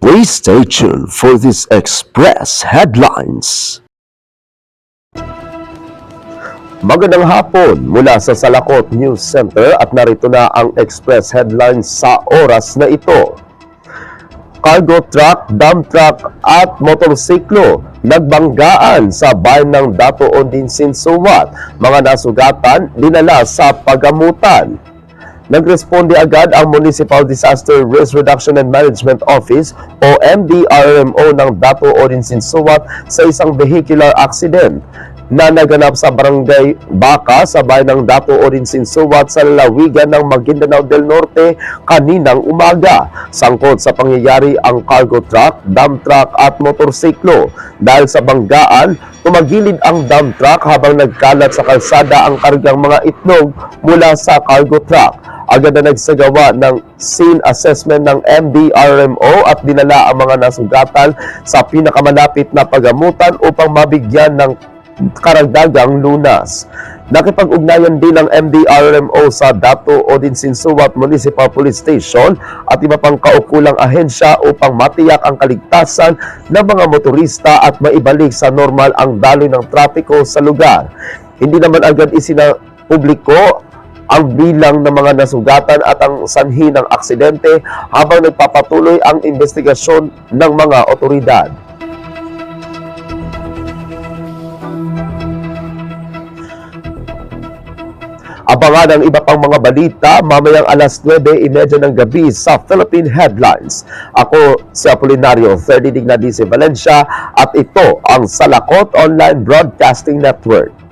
Please stay tuned for these express headlines. Magandang hapon mula sa Salakot News Center at narito na ang express headlines sa oras na ito. Cargo truck, dump truck at motorsiklo nagbanggaan sa bayan ng Dato Odinsin, Suwat. Mga nasugatan dinala sa pagamutan. Nagresponde agad ang Municipal Disaster Risk Reduction and Management Office o MDRMO ng Dato Odinsin, Suwat sa isang vehicular accident na naganap sa Barangay Baka sa bayan ng Dato Odinsin, Suwat sa lalawigan ng Maguindanao del Norte kaninang umaga. Sangkot sa pangyayari ang cargo truck, dump truck at motorsiklo. Dahil sa banggaan, tumagilid ang dump truck habang nagkalat sa kalsada ang kargang mga itlog mula sa cargo truck. Agad na nagsagawa ng scene assessment ng MDRMO at dinala ang mga nasugatan sa pinakamalapit na pagamutan upang mabigyan ng karagdagang lunas. Nakipag-ugnayan din ang MDRMO sa Dato Odinsin, Suwat Municipal Police Station at iba pang kaukulang ahensya upang matiyak ang kaligtasan ng mga motorista at maibalik sa normal ang daloy ng trapiko sa lugar. Hindi naman agad isinapubliko ang bilang ng mga nasugatan at ang sanhi ng aksidente habang nagpapatuloy ang investigasyon ng mga otoridad. Abangan ang iba pang mga balita mamayang alas 9:30 ng gabi sa Philippine Headlines. Ako si Apolinario 30 Dignadice Valencia at ito ang Salakot Online Broadcasting Network.